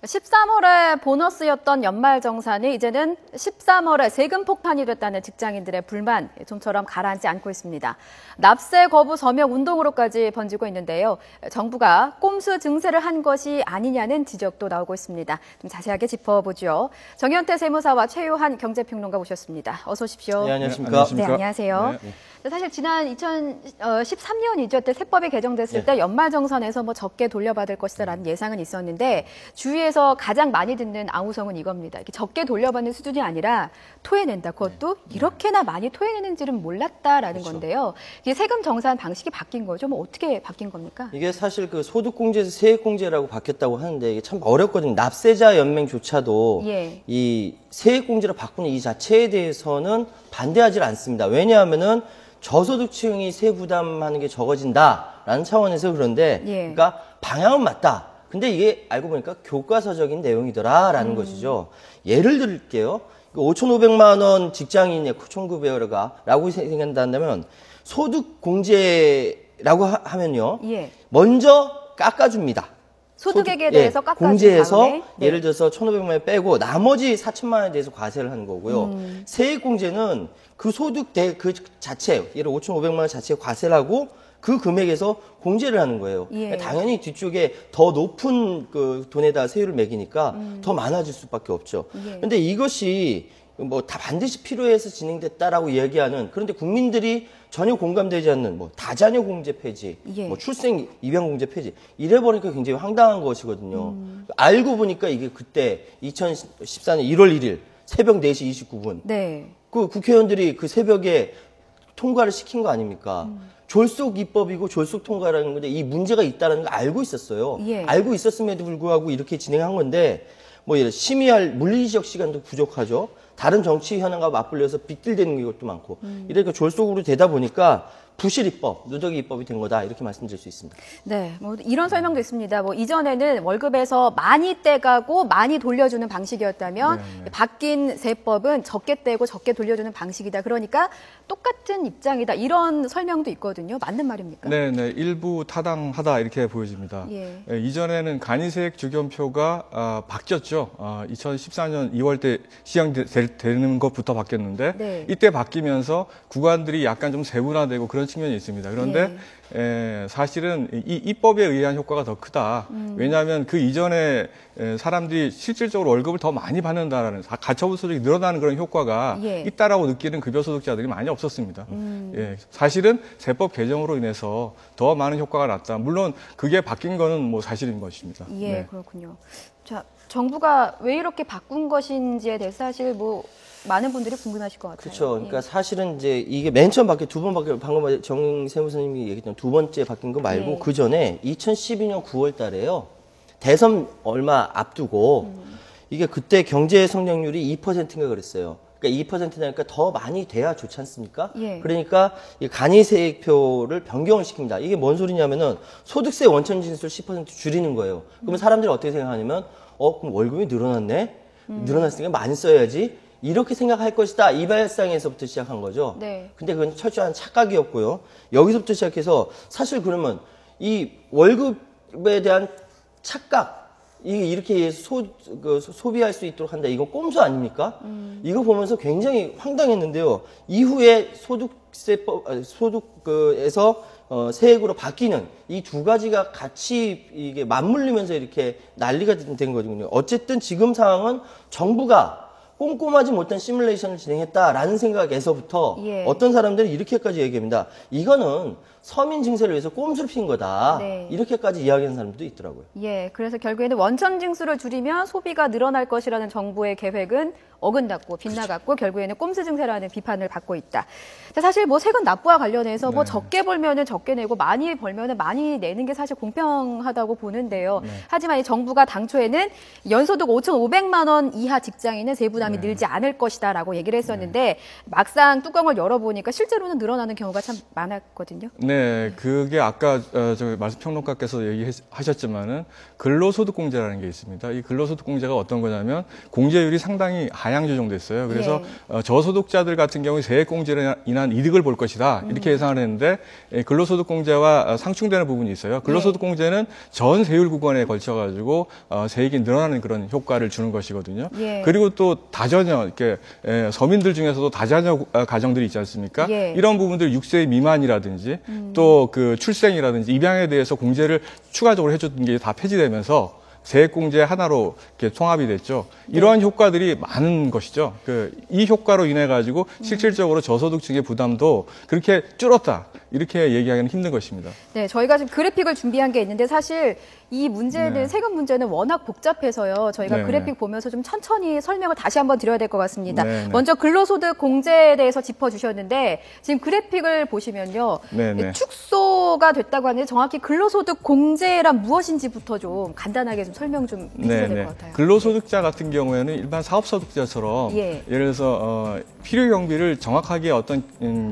13월에 보너스였던 연말정산이 이제는 13월에 세금 폭탄이 됐다는 직장인들의 불만 좀처럼 가라앉지 않고 있습니다. 납세 거부 서명 운동으로까지 번지고 있는데요. 정부가 꼼수 증세를 한 것이 아니냐는 지적도 나오고 있습니다. 좀 자세하게 짚어보죠. 정현태 세무사와 최요한 경제평론가 모셨습니다. 어서 오십시오. 네, 안녕하십니까. 네, 안녕하세요. 네. 사실 지난 2013년이죠. 때 세법이 개정됐을 때 연말정산에서 뭐 적게 돌려받을 것이다라는 예상은 있었는데 주위에서 가장 많이 듣는 아우성은 이겁니다. 이렇게 적게 돌려받는 수준이 아니라 토해낸다. 그것도 이렇게나 많이 토해내는지는 몰랐다라는 건데요. 이게 세금 정산 방식이 바뀐 거죠. 뭐 어떻게 바뀐 겁니까? 이게 사실 그 소득공제에서 세액공제라고 바뀌었다고 하는데 이게 참 어렵거든요. 납세자 연맹조차도 이 세액공제로 바꾸는 이 자체에 대해서는 반대하지 않습니다. 왜냐하면은 저소득층이 세 부담하는 게 적어진다라는 차원에서 그런데 그러니까 방향은 맞다. 근데 이게 알고 보니까 교과서적인 내용이더라라는 것이죠. 예를 들게요. 5,500만 원 직장인의 총급여가라고 생각한다면 소득공제라고 하면요. 먼저 깎아줍니다. 소득액에 대해서 깎아준 공제해서 다음에 예를 들어서 1,500만 원 빼고 나머지 4천만 원에 대해서 과세를 하는 거고요. 세액공제는 그 소득 그 자체, 예를 5,500만 원 자체에 과세를 하고 그 금액에서 공제를 하는 거예요. 당연히 뒤쪽에 더 높은 그 돈에다 세율을 매기니까 더 많아질 수밖에 없죠. 그런데 이것이 뭐 다 반드시 필요해서 진행됐다라고 이야기하는, 그런데 국민들이 전혀 공감되지 않는 뭐 다자녀 공제 폐지, 뭐 출생 입양 공제 폐지 이래 버리니까 굉장히 황당한 것이거든요. 알고 보니까 이게 그때 2014년 1월 1일 새벽 4시 29분 그 국회의원들이 그 새벽에 통과를 시킨 거 아닙니까? 졸속 입법이고 졸속 통과라는 건데 이 문제가 있다는 걸 알고 있었어요. 알고 있었음에도 불구하고 이렇게 진행한 건데 뭐 예를 심의할 물리적 시간도 부족하죠. 다른 정치 현안과 맞불려서 빗길대는 것도 많고 이러니까 졸속으로 되다 보니까 부실 입법, 누더기 입법이 된 거다 이렇게 말씀드릴 수 있습니다. 네, 뭐 이런 설명도 있습니다. 뭐 이전에는 월급에서 많이 떼가고 많이 돌려주는 방식이었다면 바뀐 세법은 적게 떼고 적게 돌려주는 방식이다. 그러니까 똑같은 입장이다. 이런 설명도 있거든요. 맞는 말입니까? 네, 일부 타당하다 이렇게 보여집니다. 이전에는 간이세액 주견표가 바뀌었죠. 2014년 2월 때 시행되는 것부터 바뀌었는데 이때 바뀌면서 구간들이 약간 좀 세분화되고 그런 측면이 있습니다. 그런데 사실은 이 입법에 의한 효과가 더 크다. 왜냐하면 그 이전에 사람들이 실질적으로 월급을 더 많이 받는다라는 가처분 소득이 늘어나는 그런 효과가 있다라고 느끼는 급여소득자들이 많이 없었습니다. 사실은 세법 개정으로 인해서 더 많은 효과가 났다. 물론 그게 바뀐 거는 뭐 사실인 것입니다. 그렇군요. 자, 정부가 왜 이렇게 바꾼 것인지에 대해서 사실 뭐 많은 분들이 궁금하실 것 같아요. 그렇죠. 그러니까 사실은 이제 이게 맨 처음 두 번 바뀌어, 방금 정 세무사님이 얘기했던 두 번째 바뀐 거 말고 그 전에 2012년 9월 달에요. 대선 얼마 앞두고 이게 그때 경제 성장률이 2%인가 그랬어요. 그러니까 2%니까 더 많이 돼야 좋지 않습니까? 그러니까 이 간이세액표를 변경을 시킵니다. 이게 뭔 소리냐면은 소득세 원천 진술 10% 줄이는 거예요. 그러면 사람들이 어떻게 생각하냐면 그럼 월급이 늘어났네? 늘어났으니까 많이 써야지. 이렇게 생각할 것이다. 이 발상에서부터 시작한 거죠. 근데 그건 철저한 착각이었고요. 여기서부터 시작해서 사실 그러면 이 월급에 대한 착각, 이게 이렇게 소비할 수 있도록 한다. 이거 꼼수 아닙니까? 이거 보면서 굉장히 황당했는데요. 이후에 소득에서 세액으로 바뀌는 이 두 가지가 같이 이게 맞물리면서 이렇게 난리가 된 거거든요. 어쨌든 지금 상황은 정부가 꼼꼼하지 못한 시뮬레이션을 진행했다라는 생각에서부터 어떤 사람들이 이렇게까지 얘기합니다. 이거는 서민 증세를 위해서 꼼수를 피운 거다. 이렇게까지 이야기하는 사람들도 있더라고요. 그래서 결국에는 원천 징수를 줄이면 소비가 늘어날 것이라는 정부의 계획은 어긋났고 빗나갔고 결국에는 꼼수 증세라는 비판을 받고 있다. 사실 뭐 세금 납부와 관련해서 뭐 적게 벌면은 적게 내고 많이 벌면은 많이 내는 게 사실 공평하다고 보는데요. 하지만 이 정부가 당초에는 연소득 5,500만 원 이하 직장인은 세부담이 부담이 늘지 않을 것이다라고 얘기를 했었는데 막상 뚜껑을 열어보니까 실제로는 늘어나는 경우가 참 많았거든요. 네, 그게 아까 저 말씀평론가께서 얘기하셨지만은 근로소득공제라는 게 있습니다. 이 근로소득공제가 어떤 거냐면 공제율이 상당히 하향 조정됐어요. 그래서 저소득자들 같은 경우에 세액공제로 인한 이득을 볼 것이다 이렇게 예상을 했는데 근로소득공제와 상충되는 부분이 있어요. 근로소득공제는 전 세율 구간에 걸쳐가지고 세액이 늘어나는 그런 효과를 주는 것이거든요. 그리고 또 다자녀 이렇게 서민들 중에서도 다자녀 가정들이 있지 않습니까? 이런 부분들 6세 미만이라든지 또 그 출생이라든지 입양에 대해서 공제를 추가적으로 해줬던 게 다 폐지되면서 세액공제 하나로 이렇게 통합이 됐죠. 이러한 효과들이 많은 것이죠. 이 효과로 인해 가지고 실질적으로 저소득층의 부담도 그렇게 줄었다. 이렇게 얘기하기는 힘든 것입니다. 네, 저희가 지금 그래픽을 준비한 게 있는데 사실 이 문제는 세금 문제는 워낙 복잡해서요. 저희가 그래픽 보면서 좀 천천히 설명을 다시 한번 드려야 될 것 같습니다. 먼저 근로소득 공제에 대해서 짚어주셨는데 지금 그래픽을 보시면요. 축소가 됐다고 하는데 정확히 근로소득 공제란 무엇인지부터 좀 간단하게 좀 설명 좀 해주셔야 될 것 같아요. 근로소득자 같은 경우에는 일반 사업소득자처럼 예를 들어서 필요 경비를 정확하게 어떤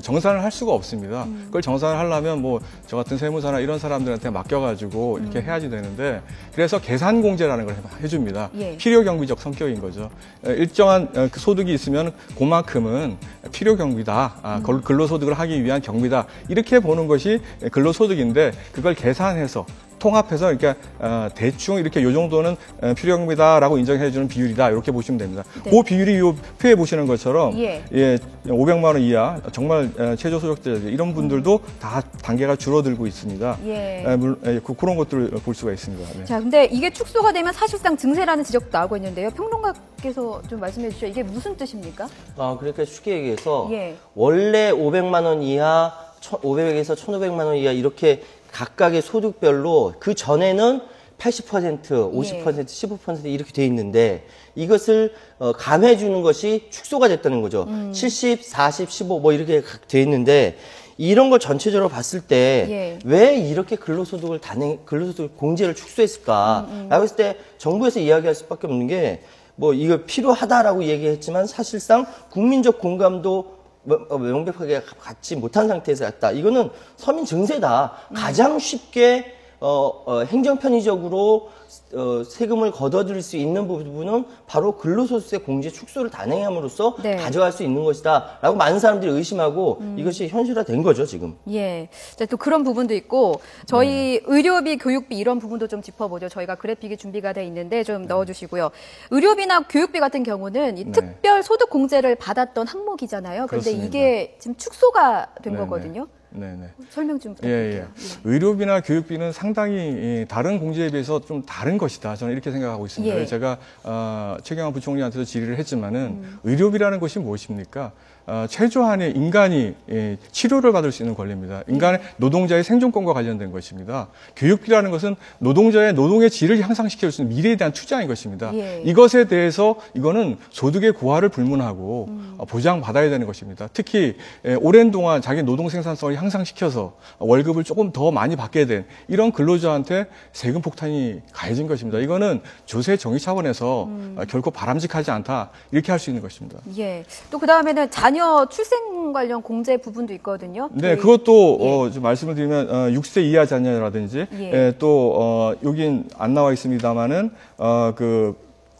정산을 할 수가 없습니다. 그걸 정산을 하려면 뭐 저 같은 세무사나 이런 사람들한테 맡겨가지고 이렇게 해야지 되는데 그래서 계산공제라는 걸 해줍니다. 필요 경비적 성격인 거죠. 일정한 소득이 있으면 그만큼은 필요 경비다. 근로소득을 하기 위한 경비다. 이렇게 보는 것이 근로소득인데 그걸 계산해서 통합해서 이렇게 대충 이렇게 요 정도는 필요경비다라고 인정해주는 비율이다 이렇게 보시면 됩니다. 그 비율이 요 표에 보시는 것처럼 500만 원 이하 정말 최저소득자 이런 분들도 다 단계가 줄어들고 있습니다. 그런 것들을 볼 수가 있습니다. 자, 근데 이게 축소가 되면 사실상 증세라는 지적도 나오고 있는데요. 평론가께서 좀 말씀해 주시죠. 이게 무슨 뜻입니까? 그러니까 쉽게 얘기해서 원래 500만 원 이하, 500에서 1,500만 원 이하 이렇게 각각의 소득별로 그 전에는 80%, 50%, 15% 이렇게 돼 있는데 이것을 감해 주는 것이 축소가 됐다는 거죠. 70, 40, 15 뭐 이렇게 돼 있는데 이런 걸 전체적으로 봤을 때 왜 이렇게 근로소득 공제를 축소했을까라고 했을 때 정부에서 이야기할 수밖에 없는 게 뭐 이거 필요하다라고 얘기했지만 사실상 국민적 공감도 명백하게 갖지 못한 상태에서 했다. 이거는 서민 증세다. 가장 쉽게 행정 편의적으로 세금을 걷어들일 수 있는 부분은 바로 근로소득세 공제 축소를 단행함으로써 가져갈 수 있는 것이다 라고 많은 사람들이 의심하고 이것이 현실화된 거죠 지금. 자, 또 그런 부분도 있고 저희 의료비, 교육비 이런 부분도 좀 짚어보죠. 저희가 그래픽이 준비가 돼 있는데 좀 넣어주시고요. 의료비나 교육비 같은 경우는 이 특별 소득 공제를 받았던 항목이잖아요. 그런데 이게 지금 축소가 된 거거든요. 설명 좀 부탁드릴게요. 의료비나 교육비는 상당히 다른 공제에 비해서 좀 다른 것이다. 저는 이렇게 생각하고 있습니다. 제가 최경환 부총리한테도 질의를 했지만은 의료비라는 것이 무엇입니까? 최소한의 인간이 치료를 받을 수 있는 권리입니다. 인간의 노동자의 생존권과 관련된 것입니다. 교육비라는 것은 노동자의 노동의 질을 향상시킬 수 있는 미래에 대한 투자인 것입니다. 이것에 대해서 이거는 소득의 고하를 불문하고 보장받아야 되는 것입니다. 특히 오랜 동안 자기 노동 생산성을 향상시켜서 월급을 조금 더 많이 받게 된 이런 근로자한테 세금 폭탄이 가해진 것입니다. 이거는 조세 정의 차원에서 결코 바람직하지 않다 이렇게 할 수 있는 것입니다. 또 그 다음에는 자녀 출생 관련 공제 부분도 있거든요. 그것도 좀 말씀을 드리면 6세 이하 자녀라든지 또 여긴 안 나와 있습니다만은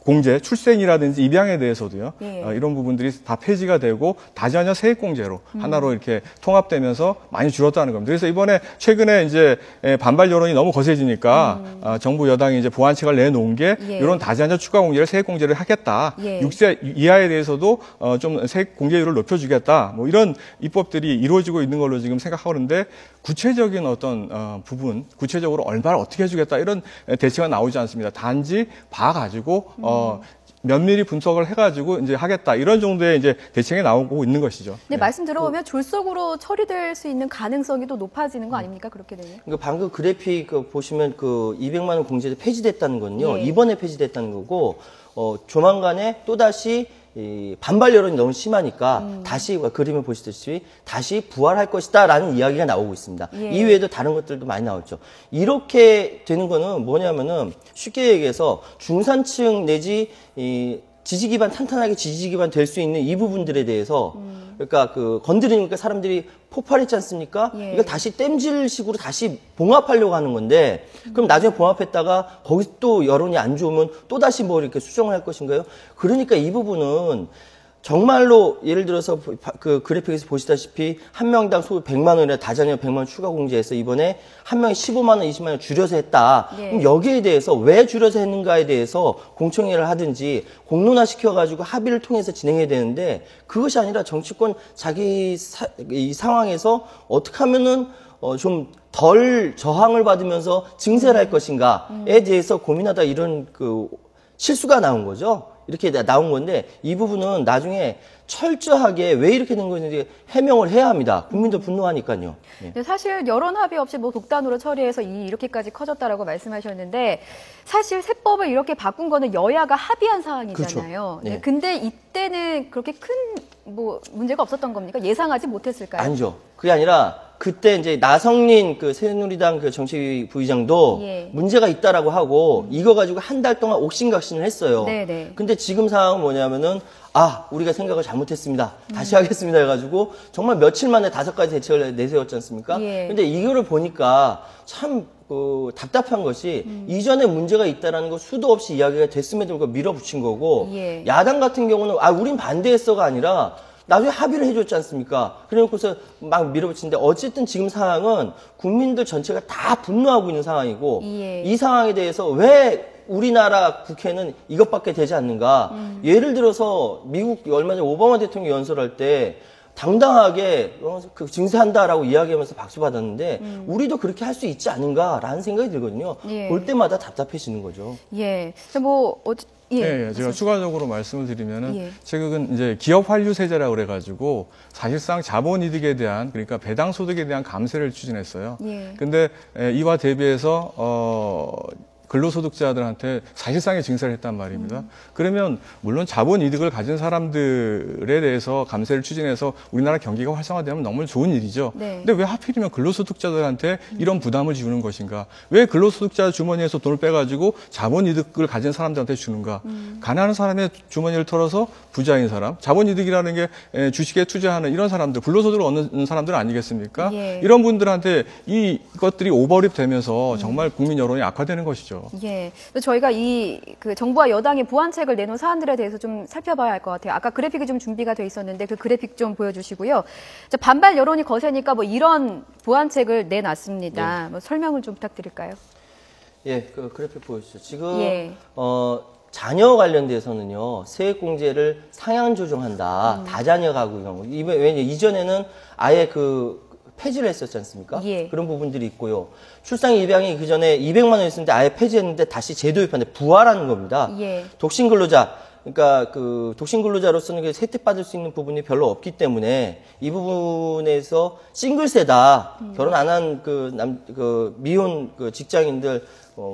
공제, 출생이라든지 입양에 대해서도요. 이런 부분들이 다 폐지가 되고 다자녀 세액공제로 하나로 이렇게 통합되면서 많이 줄었다는 겁니다. 그래서 이번에 최근에 이제 반발 여론이 너무 거세지니까 정부 여당이 이제 보완책을 내놓은 게 이런 다자녀 추가 공제를 세액공제를 하겠다. 6세 이하에 대해서도 좀 세액공제율을 높여주겠다. 뭐 이런 입법들이 이루어지고 있는 걸로 지금 생각하는데 구체적인 어떤 부분, 구체적으로 얼마를 어떻게 해주겠다 이런 대책은 나오지 않습니다. 단지 봐가지고 면밀히 분석을 해가지고 이제 하겠다 이런 정도의 이제 대책이 나오고 있는 것이죠. 네, 말씀 들어보면 졸속으로 처리될 수 있는 가능성이 또 높아지는 거 아닙니까? 그렇게 되면? 그러니까 방금 그래픽 보시면 200만 원 공제 폐지됐다는 건요. 이번에 폐지됐다는 거고 조만간에 또 다시 반발 여론이 너무 심하니까 다시 그림을 보시듯이 다시 부활할 것이다라는 이야기가 나오고 있습니다. 이외에도 다른 것들도 많이 나왔죠. 이렇게 되는 거는 뭐냐면은 쉽게 얘기해서 중산층 내지 지지 기반 탄탄하게 지지 기반 될 수 있는 이 부분들에 대해서 그러니까 그 건드리니까 사람들이 폭발했지 않습니까? 예. 이거 다시 땜질식으로 다시 봉합하려고 하는 건데 그럼 나중에 봉합했다가 거기서 또 여론이 안 좋으면 또 다시 뭐 이렇게 수정을 할 것인가요? 그러니까 이 부분은 정말로 예를 들어서 그 그래픽에서 보시다시피 한 명당 소득 100만 원이나 다자녀 100만 원 추가 공제해서 이번에 한 명이 15만 원, 20만 원 줄여서 했다. 예. 그럼 여기에 대해서 왜 줄여서 했는가에 대해서 공청회를 하든지 공론화 시켜가지고 합의를 통해서 진행해야 되는데 그것이 아니라 정치권 자기 이 상황에서 어떻게 하면은 좀 덜 저항을 받으면서 증세를 할 것인가에 대해서 고민하다 이런 그 실수가 나온 거죠. 이렇게 나온 건데 이 부분은 나중에 철저하게 왜 이렇게 된 건지 해명을 해야 합니다. 국민도 분노하니까요. 네. 근데 사실 여론 합의 없이 뭐 독단으로 처리해서 이렇게까지 커졌다라고 말씀하셨는데 사실 세법을 이렇게 바꾼 거는 여야가 합의한 사항이잖아요. 그렇죠. 네. 네. 근데 이때는 그렇게 큰 뭐 문제가 없었던 겁니까? 예상하지 못했을까요? 아니죠. 그게 아니라 그때 이제 나성린 그 새누리당 그 정치 부의장도 예. 문제가 있다라고 하고 이거 가지고 한 달 동안 옥신각신을 했어요. 네네. 근데 지금 상황은 뭐냐면은 우리가 생각을 잘못했습니다. 다시 하겠습니다 해가지고 정말 며칠 만에 5가지 대책을 내세웠지 않습니까? 예. 근데 이거를 보니까 참 답답한 것이 이전에 문제가 있다라는 거 수도 없이 이야기가 됐음에도 불구하고 밀어붙인 거고 예. 야당 같은 경우는 우린 반대했어가 아니라 나중에 합의를 해줬지 않습니까? 그래놓고서 막 밀어붙이는데 어쨌든 지금 상황은 국민들 전체가 다 분노하고 있는 상황이고 예. 이 상황에 대해서 왜 우리나라 국회는 이것밖에 되지 않는가? 예를 들어서 미국 얼마 전에 오바마 대통령이 연설할 때 당당하게 그 증세한다라고 이야기하면서 박수 받았는데 우리도 그렇게 할 수 있지 않은가라는 생각이 들거든요. 예. 볼 때마다 답답해지는 거죠. 예. 예. 제가 추가적으로 말씀을 드리면은 예. 최근 이제 기업 환류 세제라고 그래가지고 사실상 자본 이득에 대한 그러니까 배당 소득에 대한 감세를 추진했어요. 예. 근데 이와 대비해서 근로소득자들한테 사실상의 증세를 했단 말입니다. 그러면 물론 자본 이득을 가진 사람들에 대해서 감세를 추진해서 우리나라 경기가 활성화되면 너무 좋은 일이죠. 네. 근데 왜 하필이면 근로소득자들한테 이런 부담을 지우는 것인가? 왜 근로소득자 주머니에서 돈을 빼가지고 자본 이득을 가진 사람들한테 주는가? 가난한 사람의 주머니를 털어서 부자인 사람, 자본 이득이라는 게 주식에 투자하는 이런 사람들, 근로소득을 얻는 사람들 아니겠습니까? 예. 이런 분들한테 이것들이 오버립 되면서 정말 국민 여론이 악화되는 것이죠. 예. 저희가 그 정부와 여당이 보완책을 내놓은 사안들에 대해서 좀 살펴봐야 할 것 같아요. 아까 그래픽이 좀 준비가 돼 있었는데 그 그래픽 좀 보여주시고요. 반발 여론이 거세니까 뭐 이런 보완책을 내놨습니다. 네. 뭐 설명을 좀 부탁드릴까요? 예, 그 그래픽 보여주시죠. 지금 예. 자녀 관련돼서는요 세액공제를 상향 조정한다. 다자녀 가구 경우. 왜냐 이전에는 아예 폐지를 했었지 않습니까? 예. 그런 부분들이 있고요. 출산 입양이 그 전에 200만 원이었는데 아예 폐지했는데 다시 재도입하는데 부활하는 겁니다. 예. 독신 근로자. 그러니까 독신 근로자로서는 혜택받을 수 있는 부분이 별로 없기 때문에 이 부분에서 싱글세다. 결혼 안 한 미혼 직장인들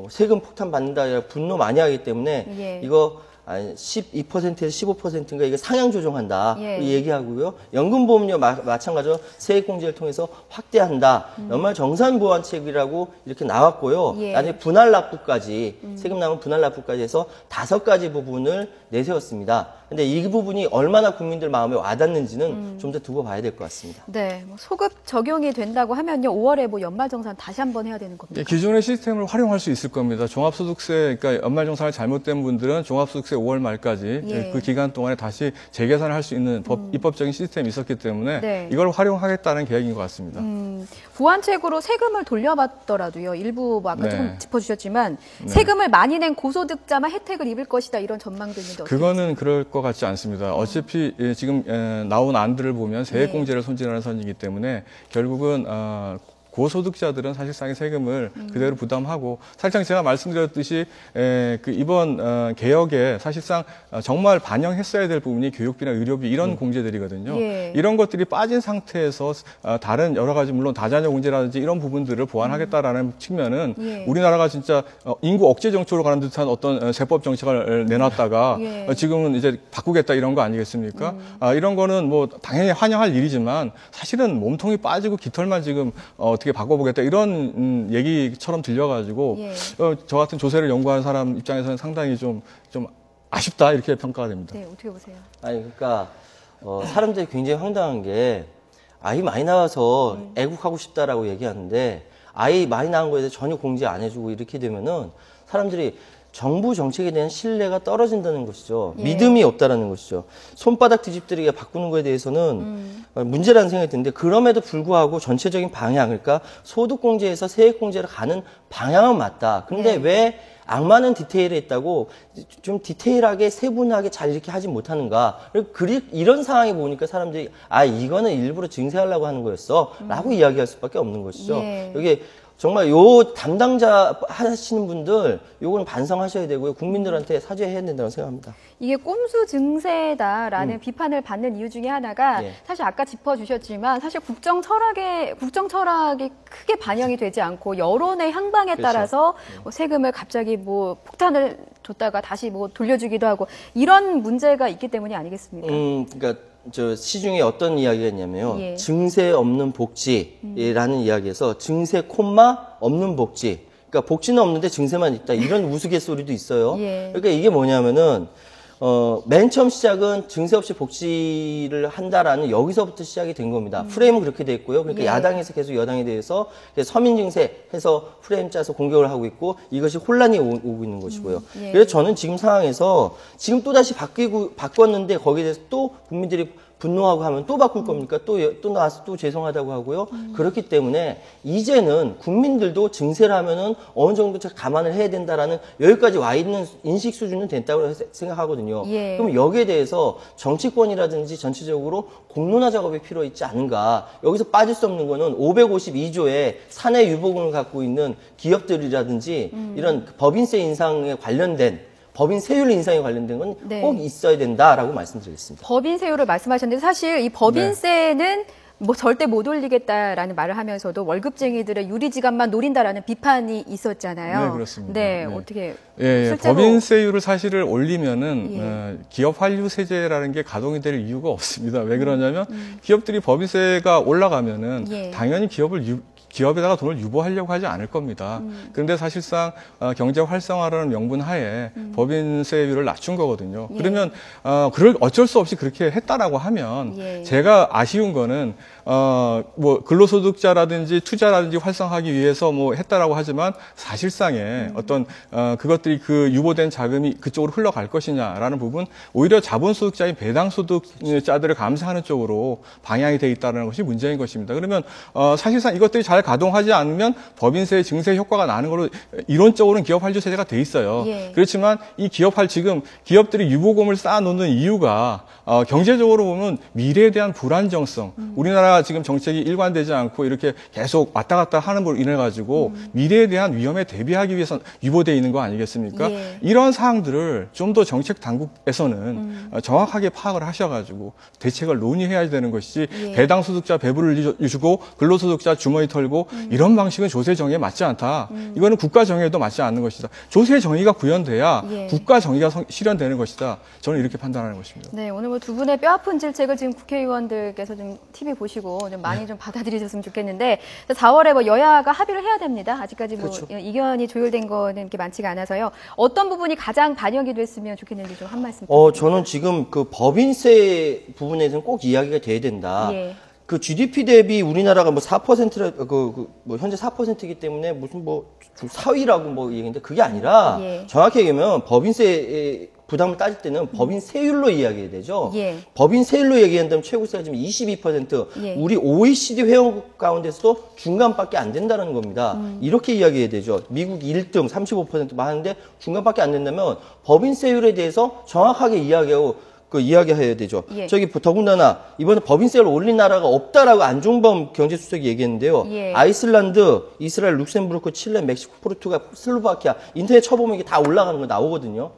세금 폭탄 받는다 분노 많이 하기 때문에 예. 이거 12%에서 15%인가 이거 상향 조정한다. 예. 얘기하고요. 연금보험료 마찬가지로 세액공제를 통해서 확대한다. 연말 정산 보완책이라고 이렇게 나왔고요. 예. 나중에 분할 납부까지 세금 남은 분할 납부까지 해서 5가지 부분을 내세웠습니다. 근데 이 부분이 얼마나 국민들 마음에 와닿는지는 좀 더 두고 봐야 될 것 같습니다. 네. 소급 적용이 된다고 하면요. 5월에 연말정산 다시 한번 해야 되는 겁니다. 예, 기존의 시스템을 활용할 수 있을 겁니다. 종합소득세, 그러니까 연말정산을 잘못된 분들은 종합소득세 5월 말까지 예. 그 기간 동안에 다시 재계산을 할 수 있는 입법적인 시스템이 있었기 때문에 네. 이걸 활용하겠다는 계획인 것 같습니다. 보완책으로 세금을 돌려받더라도요. 일부 아까 네. 조금 짚어주셨지만 네. 세금을 많이 낸 고소득자만 혜택을 입을 것이다. 이런 전망도 있는데 어떻게 그거는 그럴 것 같지 않습니다. 어차피 지금 나온 안들을 보면 세액공제를 손질하는 선이기 때문에 결국은 고소득자들은 사실상의 세금을 그대로 부담하고 사실상 제가 말씀드렸듯이 이번 개혁에 사실상 정말 반영했어야 될 부분이 교육비나 의료비 이런 공제들이거든요. 예. 이런 것들이 빠진 상태에서 다른 여러 가지 물론 다자녀 공제라든지 이런 부분들을 보완하겠다라는 측면은 예. 우리나라가 진짜 인구 억제 정책으로 가는 듯한 어떤 세법 정책을 내놨다가 예. 지금은 이제 바꾸겠다 이런 거 아니겠습니까? 이런 거는 뭐 당연히 환영할 일이지만 사실은 몸통이 빠지고 깃털만 지금 어떻게 바꿔보겠다 이런 얘기처럼 들려가지고 예. 저 같은 조세를 연구하는 사람 입장에서는 상당히 좀 아쉽다 이렇게 평가가 됩니다. 네, 어떻게 보세요? 아니 그러니까 사람들이 굉장히 황당한 게 아이 많이 나와서 애국하고 싶다라고 얘기하는데 아이 많이 낳은 거에 대해서 전혀 공지 안 해주고 이렇게 되면은 사람들이 정부 정책에 대한 신뢰가 떨어진다는 것이죠. 예. 믿음이 없다라는 것이죠. 손바닥 뒤집들이게 바꾸는 거에 대해서는 문제라는 생각이 드는데 그럼에도 불구하고 전체적인 방향, 그러니까 소득공제에서 세액공제로 가는 방향은 맞다. 근데 예. 왜 악마는 디테일에 있다고 좀 디테일하게 세분하게 잘 이렇게 하지 못하는가. 이런 상황이 보니까 사람들이 아 이거는 일부러 증세하려고 하는 거였어 라고 이야기할 수밖에 없는 것이죠. 예. 여기 정말 요 담당자 하시는 분들 요거는 반성하셔야 되고요. 국민들한테 사죄해야 된다고 생각합니다. 이게 꼼수 증세다라는 비판을 받는 이유 중에 하나가 예. 사실 아까 짚어주셨지만 사실 국정 철학이 크게 반영이 되지 않고 여론의 향방에 그렇죠. 따라서 뭐 세금을 갑자기 뭐 폭탄을 줬다가 다시 뭐 돌려주기도 하고 이런 문제가 있기 때문이 아니겠습니까? 그러니까 저 시중에 어떤 이야기가 있냐면요. 예. 증세 없는 복지라는 이야기에서 증세 콤마 없는 복지. 그러니까 복지는 없는데 증세만 있다. 이런 우스갯소리도 있어요. 예. 그러니까 이게 뭐냐면은 맨 처음 시작은 증세 없이 복지를 한다라는 여기서부터 시작이 된 겁니다. 프레임은 그렇게 돼 있고요. 그러니까 예. 야당에서 계속 여당에 대해서 서민증세 해서 프레임 짜서 공격을 하고 있고 이것이 혼란이 오고 있는 것이고요. 예. 그래서 저는 지금 상황에서 지금 또다시 바꿨는데 거기에 대해서 또 국민들이 분노하고 하면 또 바꿀 겁니까? 또 나와서 또 죄송하다고 하고요. 그렇기 때문에 이제는 국민들도 증세를 하면은 어느 정도 감안을 해야 된다라는 여기까지 와 있는 인식 수준은 됐다고 생각하거든요. 예. 그럼 여기에 대해서 정치권이라든지 전체적으로 공론화 작업이 필요 있지 않은가. 여기서 빠질 수 없는 거는 552조의 사내 유보금을 갖고 있는 기업들이라든지 이런 법인세 인상에 관련된 법인 세율 인상에 관련된 건 꼭 네. 있어야 된다라고 말씀드리겠습니다. 법인세율을 말씀하셨는데 사실 이 법인세는 뭐 절대 못 올리겠다라는 말을 하면서도 월급쟁이들의 유리지갑만 노린다라는 비판이 있었잖아요. 네, 그렇습니다. 네, 네. 어떻게 예, 실제로 법인세율을 사실을 올리면은 예. 기업 환류 세제라는 게 가동이 될 이유가 없습니다. 왜 그러냐면 기업들이 법인세가 올라가면은 예. 당연히 기업에다가 돈을 유보하려고 하지 않을 겁니다. 그런데 사실상 경제 활성화라는 명분 하에 법인세율을 낮춘 거거든요. 예. 그러면 어쩔 수 없이 그렇게 했다라고 하면 예. 제가 아쉬운 거는 뭐 근로소득자라든지 투자라든지 활성화하기 위해서 뭐 했다라고 하지만 사실상의 어떤 그것들이 그 유보된 자금이 그쪽으로 흘러갈 것이냐라는 부분 오히려 자본소득자인 배당소득자들을 감사하는 쪽으로 방향이 돼 있다는 것이 문제인 것입니다. 그러면 사실상 이것들이 잘 가동하지 않으면 법인세 증세 효과가 나는 걸로 이론적으로는 기업 환류 세제가 돼 있어요. 예. 그렇지만 이 지금 기업들이 유보금을 쌓아놓는 이유가 경제적으로 보면 미래에 대한 불안정성, 우리나라 지금 정책이 일관되지 않고 이렇게 계속 왔다 갔다 하는 걸로 인해 가지고 미래에 대한 위험에 대비하기 위해서 유보되어 있는 거 아니겠습니까? 예. 이런 사항들을 좀 더 정책 당국에서는 정확하게 파악을 하셔가지고 대책을 논의해야 되는 것이지 예. 배당 소득자 배부를 주고 근로소득자 주머니 털고 이런 방식은 조세 정의에 맞지 않다. 이거는 국가 정의에도 맞지 않는 것이다. 조세 정의가 구현돼야 예. 국가 정의가 실현되는 것이다. 저는 이렇게 판단하는 것입니다. 네, 오늘 뭐 두 분의 뼈아픈 질책을 지금 국회의원들께서 좀 TV 보시고 좀 많이 좀 받아들이셨으면 좋겠는데 4월에 뭐 여야가 합의를 해야 됩니다. 아직까지 뭐 그렇죠. 이견이 조율된 거는 이렇게 많지가 않아서요. 어떤 부분이 가장 반영이 됐으면 좋겠는지 좀 한 말씀. 저는 지금 그 법인세 부분에서는 꼭 이야기가 돼야 된다. 예. 그 GDP 대비 우리나라가 뭐 4%라 뭐 현재 4%이기 때문에 무슨 뭐 4위라고 뭐 얘기인데 그게 아니라 예. 정확히 얘기하면 법인세 부담을 따질 때는 법인세율로 이야기해야 되죠. 예. 법인세율로 얘기한다면 최고세가 지금 22%, 예. 우리 OECD 회원국 가운데서도 중간밖에 안 된다는 겁니다. 이렇게 이야기해야 되죠. 미국 1등 35% 하는데 중간밖에 안 된다면 법인세율에 대해서 정확하게 이야기해야 되죠. 예. 저기 더군다나 이번에 법인세를 올린 나라가 없다라고 안종범 경제수석이 얘기했는데요. 예. 아이슬란드, 이스라엘, 룩셈부르크, 칠레, 멕시코, 포르투갈, 슬로바키아 인터넷 쳐보면 이게 다 올라가는 거 나오거든요.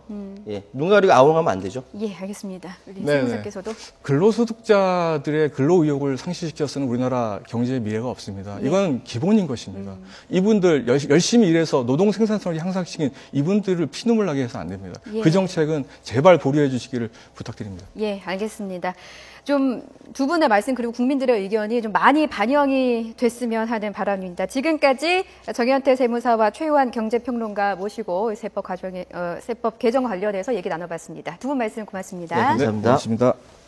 예, 눈 가리고 아웅하면 안 되죠. 예, 알겠습니다. 우리 네네. 최고사께서도 근로소득자들의 근로 의욕을 상실시켜서는 우리나라 경제의 미래가 없습니다. 이건 기본인 것입니다. 이분들 열심히 일해서 노동 생산성을 향상시킨 이분들을 피눈물 나게 해서 안 됩니다. 예. 그 정책은 제발 보류해 주시기를 부탁드립니다. 부탁드립니다. 예, 알겠습니다. 좀 두 분의 말씀 그리고 국민들의 의견이 좀 많이 반영이 됐으면 하는 바람입니다. 지금까지 정현태 세무사와 최우한 경제평론가 모시고 세법 개정 관련해서 얘기 나눠봤습니다. 두 분 말씀 고맙습니다. 네, 감사합니다. 네, 고맙습니다.